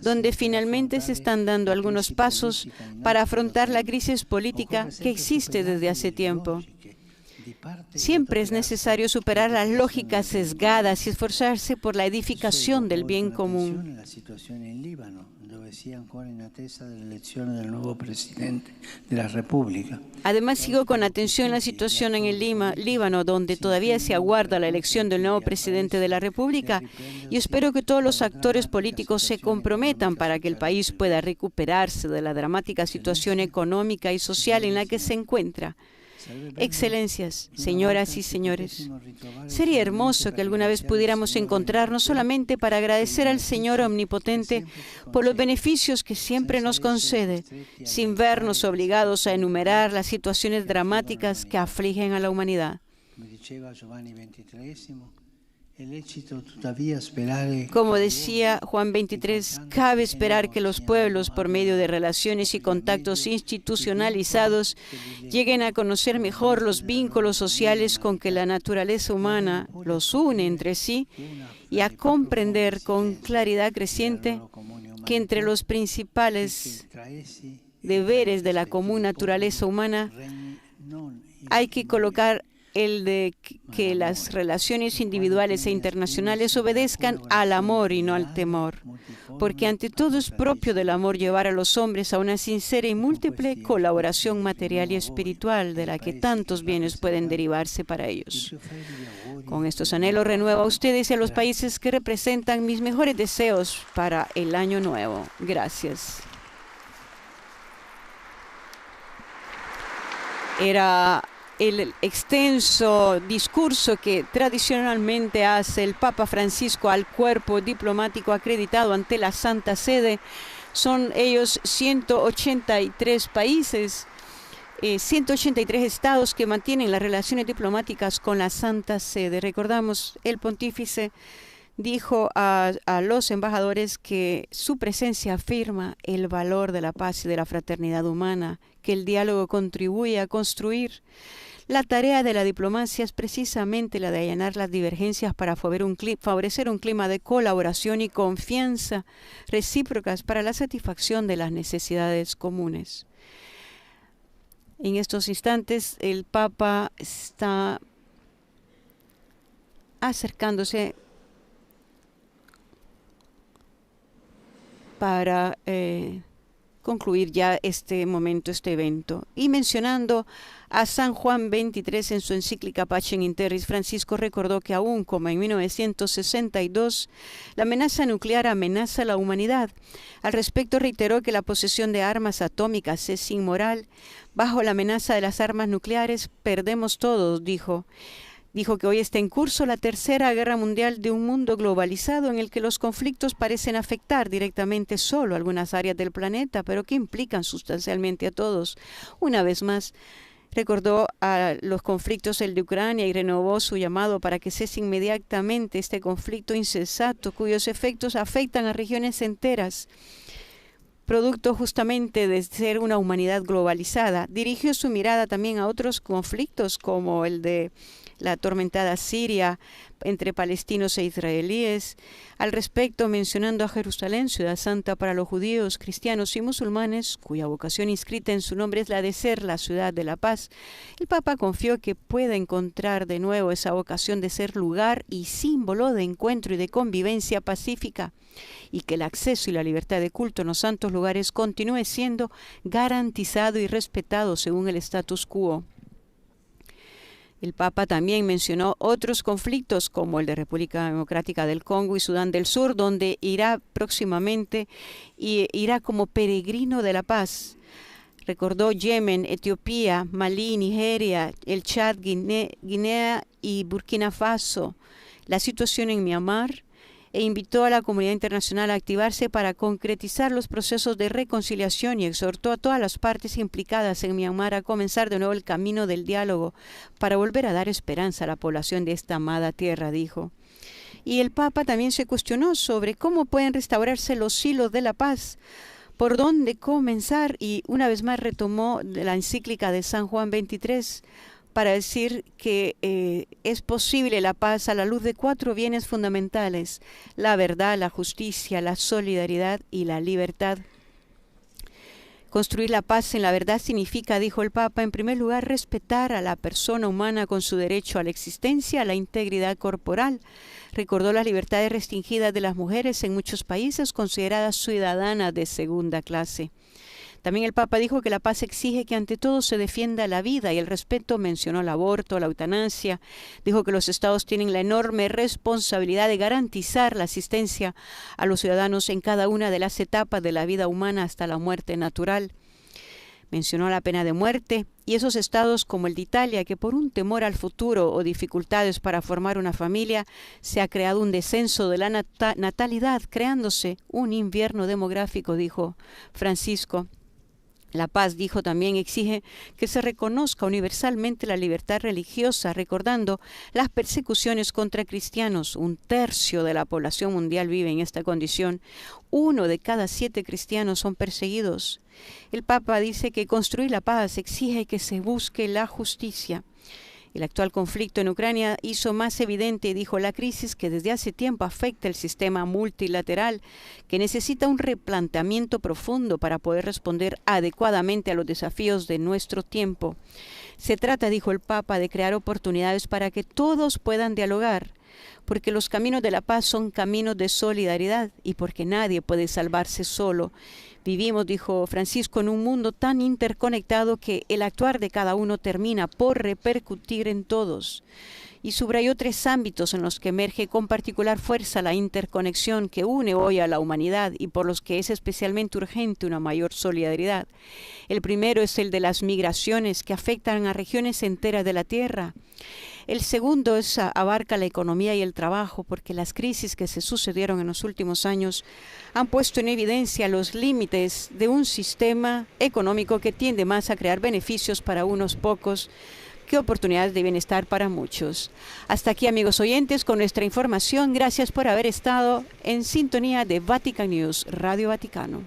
donde finalmente se están dando algunos pasos para afrontar la crisis política que existe desde hace tiempo. Siempre es necesario superar las lógicas sesgadas y esforzarse por la edificación del bien común. Además, sigo con atención la situación en el Líbano, donde todavía se aguarda la elección del nuevo presidente de la República, y espero que todos los actores políticos se comprometan para que el país pueda recuperarse de la dramática situación económica y social en la que se encuentra. Excelencias, señoras y señores, sería hermoso que alguna vez pudiéramos encontrarnos solamente para agradecer al Señor Omnipotente por los beneficios que siempre nos concede, sin vernos obligados a enumerar las situaciones dramáticas que afligen a la humanidad. Como decía Juan 23, cabe esperar que los pueblos, por medio de relaciones y contactos institucionalizados, lleguen a conocer mejor los vínculos sociales con que la naturaleza humana los une entre sí y a comprender con claridad creciente que entre los principales deberes de la común naturaleza humana hay que colocar el de que las relaciones individuales e internacionales obedezcan al amor y no al temor, porque ante todo es propio del amor llevar a los hombres a una sincera y múltiple colaboración material y espiritual de la que tantos bienes pueden derivarse para ellos. Con estos anhelos renuevo a ustedes y a los países que representan mis mejores deseos para el año nuevo. Gracias. Era el extenso discurso que tradicionalmente hace el Papa Francisco al cuerpo diplomático acreditado ante la Santa Sede. Son ellos 183 países, 183 estados que mantienen las relaciones diplomáticas con la Santa Sede. Recordamos, el pontífice dijo a los embajadores que su presencia afirma el valor de la paz y de la fraternidad humana, que el diálogo contribuye a construir. La tarea de la diplomacia es precisamente la de allanar las divergencias para favorecer un clima de colaboración y confianza recíprocas para la satisfacción de las necesidades comunes. En estos instantes, el Papa está acercándose para concluir ya este momento, este evento. Y mencionando a San Juan 23 en su encíclica Pacem in Terris, Francisco recordó que aún como en 1962, la amenaza nuclear amenaza a la humanidad. Al respecto reiteró que la posesión de armas atómicas es inmoral. Bajo la amenaza de las armas nucleares perdemos todos, dijo. Dijo que hoy está en curso la Tercera Guerra Mundial de un mundo globalizado en el que los conflictos parecen afectar directamente solo algunas áreas del planeta, pero que implican sustancialmente a todos. Una vez más, recordó a los conflictos el de Ucrania y renovó su llamado para que cese inmediatamente este conflicto insensato cuyos efectos afectan a regiones enteras, producto justamente de ser una humanidad globalizada. Dirigió su mirada también a otros conflictos como el de la atormentada Siria entre palestinos e israelíes. Al respecto, mencionando a Jerusalén, ciudad santa para los judíos, cristianos y musulmanes, cuya vocación inscrita en su nombre es la de ser la ciudad de la paz, el Papa confió que pueda encontrar de nuevo esa vocación de ser lugar y símbolo de encuentro y de convivencia pacífica, y que el acceso y la libertad de culto en los santos lugares continúe siendo garantizado y respetado según el status quo. El Papa también mencionó otros conflictos como el de República Democrática del Congo y Sudán del Sur, donde irá próximamente y irá como peregrino de la paz. Recordó Yemen, Etiopía, Malí, Nigeria, el Chad, Guinea y Burkina Faso, la situación en Myanmar, e invitó a la comunidad internacional a activarse para concretizar los procesos de reconciliación y exhortó a todas las partes implicadas en Myanmar a comenzar de nuevo el camino del diálogo para volver a dar esperanza a la población de esta amada tierra, dijo. Y el Papa también se cuestionó sobre cómo pueden restaurarse los hilos de la paz, por dónde comenzar, y una vez más retomó la encíclica de San Juan 23 para decir que es posible la paz a la luz de 4 bienes fundamentales: la verdad, la justicia, la solidaridad y la libertad. Construir la paz en la verdad significa, dijo el Papa, en primer lugar, respetar a la persona humana con su derecho a la existencia, a la integridad corporal. Recordó las libertades restringidas de las mujeres en muchos países consideradas ciudadanas de segunda clase. También el Papa dijo que la paz exige que ante todo se defienda la vida y el respeto. Mencionó el aborto, la eutanasia. Dijo que los estados tienen la enorme responsabilidad de garantizar la asistencia a los ciudadanos en cada una de las etapas de la vida humana hasta la muerte natural. Mencionó la pena de muerte y esos estados como el de Italia, que por un temor al futuro o dificultades para formar una familia, se ha creado un descenso de la natalidad, creándose un invierno demográfico, dijo Francisco. La paz, dijo, también exige que se reconozca universalmente la libertad religiosa, recordando las persecuciones contra cristianos. 1/3 de la población mundial vive en esta condición. 1 de cada 7 cristianos son perseguidos. El Papa dice que construir la paz exige que se busque la justicia. El actual conflicto en Ucrania hizo más evidente, dijo, la crisis que desde hace tiempo afecta el sistema multilateral, que necesita un replanteamiento profundo para poder responder adecuadamente a los desafíos de nuestro tiempo. Se trata, dijo el Papa, de crear oportunidades para que todos puedan dialogar, porque los caminos de la paz son caminos de solidaridad y porque nadie puede salvarse solo. Vivimos, dijo Francisco, en un mundo tan interconectado que el actuar de cada uno termina por repercutir en todos. Y subrayó 3 ámbitos en los que emerge con particular fuerza la interconexión que une hoy a la humanidad y por los que es especialmente urgente una mayor solidaridad. El primero es el de las migraciones que afectan a regiones enteras de la Tierra. El segundo abarca la economía y el trabajo, porque las crisis que se sucedieron en los últimos años han puesto en evidencia los límites de un sistema económico que tiende más a crear beneficios para unos pocos que oportunidades de bienestar para muchos. Hasta aquí, amigos oyentes, con nuestra información. Gracias por haber estado en sintonía de Vatican News, Radio Vaticano.